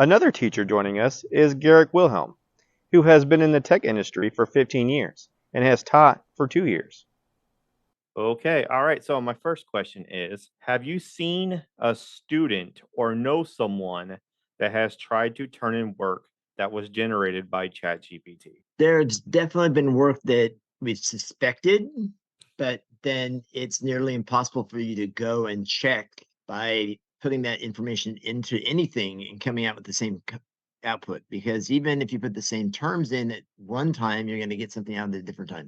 Another teacher joining us is Garrick Wilhelm, who has been in the tech industry for 15 years and has taught for 2 years. Okay, all right. So, my first question is, have you seen a student or know someone that has tried to turn in work that was generated by ChatGPT? There's definitely been work that we've suspected, but then it's nearly impossible for you to go and check by putting that information into anything and coming out with the same output. Because even if you put the same terms in at one time, you're going to get something out at a different out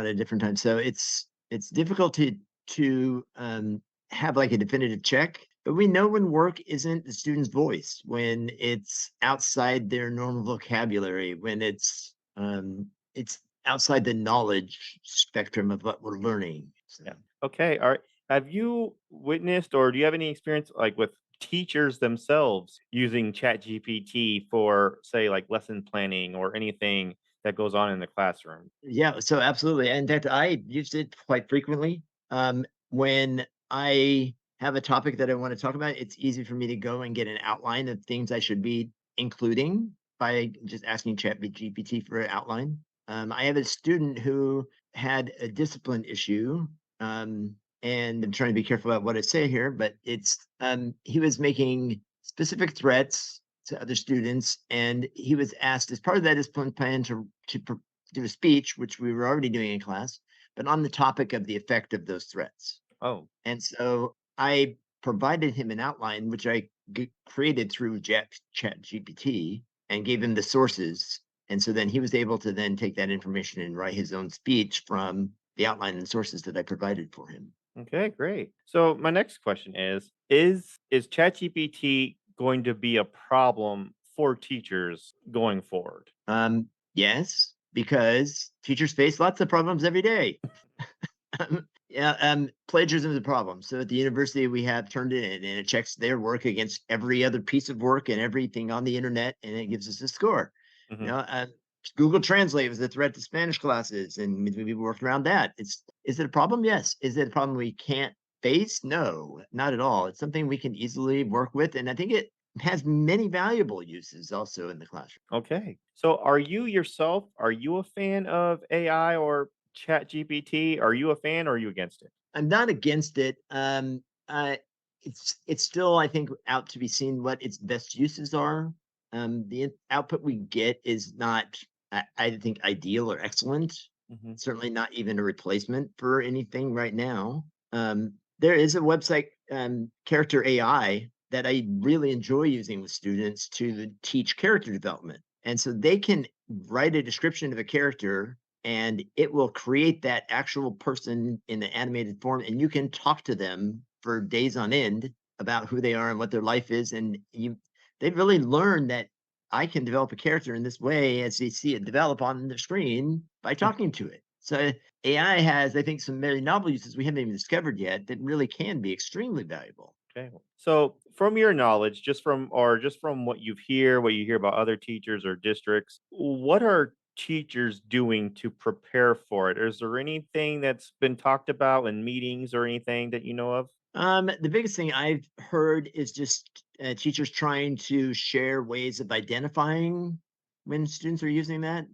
at a different time. So it's difficult to have like a definitive check. But we know when work isn't the student's voice, when it's outside their normal vocabulary, when it's outside the knowledge spectrum of what we're learning. So Yeah. Okay. All right. Have you witnessed or do you have any experience like with teachers themselves using ChatGPT for, say, like lesson planning or anything that goes on in the classroom? yeah, so absolutely. In fact, I used it quite frequently. When I have a topic that I want to talk about, it's easy for me to go and get an outline of things I should be including by just asking ChatGPT for an outline. I have a student who had a discipline issue, and I'm trying to be careful about what I say here, but he was making specific threats to other students, and he was asked as part of that discipline plan to do a speech, which we were already doing in class, but on the topic of the effect of those threats. Oh, And so I provided him an outline, which I created through Chat GPT and gave him the sources. And so then he was able to then take that information and write his own speech from the outline and sources that I provided for him. okay, great. So my next question is ChatGPT going to be a problem for teachers going forward? Yes, because teachers face lots of problems every day. Yeah, plagiarism is a problem. So at the university, we have turned it in and it checks their work against every other piece of work and everything on the internet, and it gives us a score. You Mhm. know, Google Translate was a threat to Spanish classes, and we worked around that. Is it a problem? Yes. Is it a problem we can't face? No, not at all. It's something we can easily work with, and I think it has many valuable uses also in the classroom. Okay. So are you yourself, are you a fan of AI or ChatGPT? Are you a fan or are you against it? I'm not against it. It's still, I think, out to be seen what its best uses are. The output we get is not, I think, ideal or excellent. Mhm. Certainly not even a replacement for anything right now. There is a website, Character AI, that I really enjoy using with students to teach character development. And so they can write a description of a character and it will create that actual person in the animated form, and you can talk to them for days on end about who they are and what their life is, and they've really learned that I can develop a character in this way as they see it develop on the screen by talking to it. So AI has, I think, some very novel uses we haven't even discovered yet that really can be extremely valuable. Okay. So from your knowledge, just from what you hear about other teachers or districts, what are teachers doing to prepare for it? Is there anything that's been talked about in meetings or anything that you know of? The biggest thing I've heard is just teachers trying to share ways of identifying when students are using that.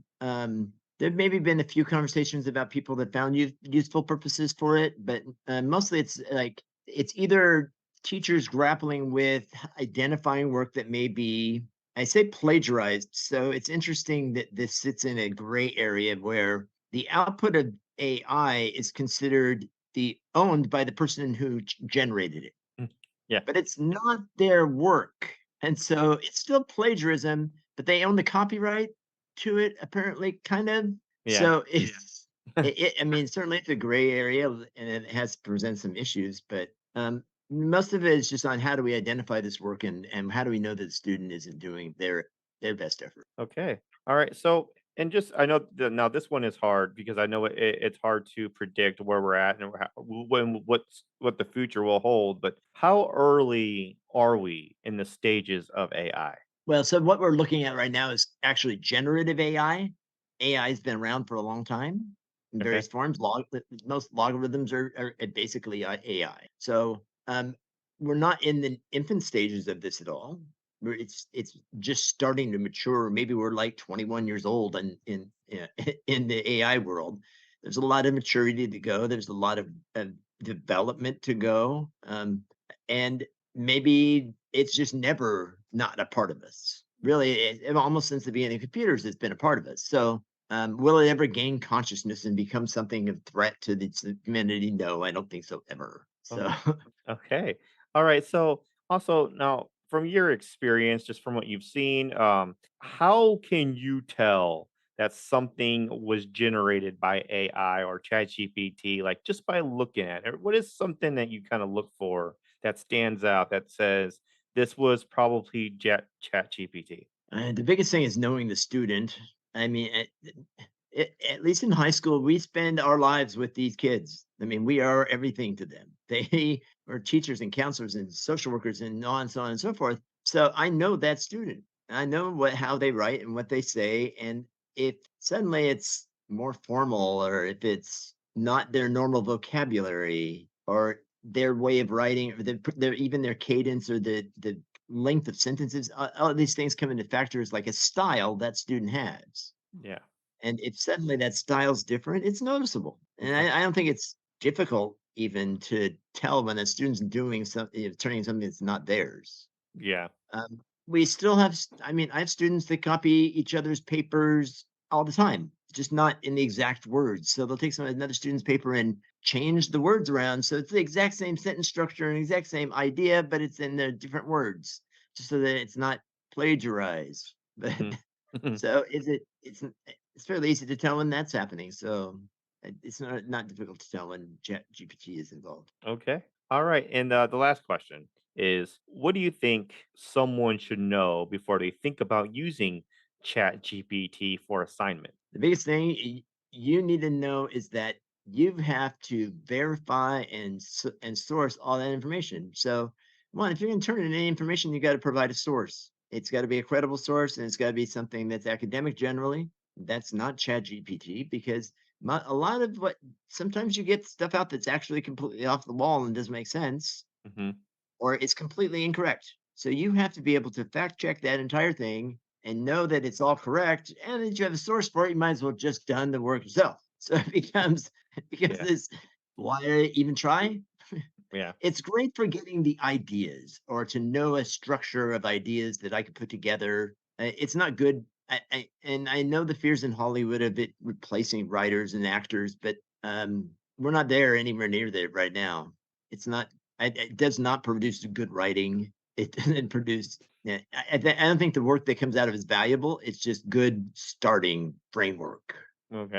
There maybe been a few conversations about people that found useful purposes for it, but mostly it's like it's either teachers grappling with identifying work that may be, I say, plagiarized. So it's interesting that this sits in a gray area where the output of AI is considered owned by the person who generated it, Mm. Yeah. but it's not their work. And so it's still plagiarism, but they own the copyright to it, apparently, kind of. Yeah. So I mean, certainly it's a gray area and it has present some issues, but most of it is just on how do we identify this work and how do we know that the student isn't doing their best effort. Okay. All right. So, and just I know that now this one is hard because I know it's hard to predict where we're at and what the future will hold. But how early are we in the stages of AI? Well, so what we're looking at right now is actually generative AI. AI has been around for a long time in Okay. various forms. Most logarithms are basically AI. So we're not in the infant stages of this at all. it's just starting to mature. Maybe we're like 21 years old and in the AI world. There's a lot of maturity to go. There's a lot of development to go. And maybe it's just never not a part of us. Really, almost since the beginning of computers, it's been a part of us. So, will it ever gain consciousness and become something of threat to the humanity? No, I don't think so ever. So, Oh, okay. All right. So also now from your experience, just from what you've seen, how can you tell that something was generated by AI or ChatGPT, like just by looking at it? What is something that you kind of look for that stands out that says this was probably ChatGPT? the biggest thing is knowing the student. I mean, at least in high school, we spend our lives with these kids. I mean, we are everything to them. They are teachers and counselors and social workers and so on and so forth. So I know that student. I know how they write and what they say. And if suddenly it's more formal, or if it's not their normal vocabulary, or their way of writing, or even their cadence, or the length of sentences, all of these things come into factors, like a style that student has. Yeah. And if suddenly that style's different, it's noticeable. And I don't think it's difficult even to tell when a student's doing something, turning something that's not theirs. Yeah. We still have, I mean, I have students that copy each other's papers all the time, just not in the exact words. So they'll take another student's paper and change the words around. So it's the exact same sentence structure and exact same idea, but it's in the different words, just so that it's not plagiarized. But Hmm. so it's fairly easy to tell when that's happening. So it's not difficult to tell when GPT is involved. Okay. All right. And the last question is, what do you think someone should know before they think about using Chat GPT for assignment? The biggest thing you need to know is that you have to verify and source all that information. So, one, if you're going to turn in any information, you got to provide a source. It's got to be a credible source, and it's got to be something that's academic generally. That's not Chat GPT, because a lot of what sometimes you get stuff out that's actually completely off the wall and doesn't make sense, Hmm. or it's completely incorrect. So you have to be able to fact check that entire thing and know that it's all correct, and that you have a source for it. You might as well just done the work yourself. So it becomes Yeah. this, why even try? Yeah. It's great for getting the ideas, or to know a structure of ideas that I could put together. It's not good. And I know the fears in Hollywood of it replacing writers and actors, but we're not there anywhere near there right now. It's not. It does not produce good writing. It doesn't produce. Yeah, I don't think the work that comes out of it is valuable. It's just good starting framework. Okay.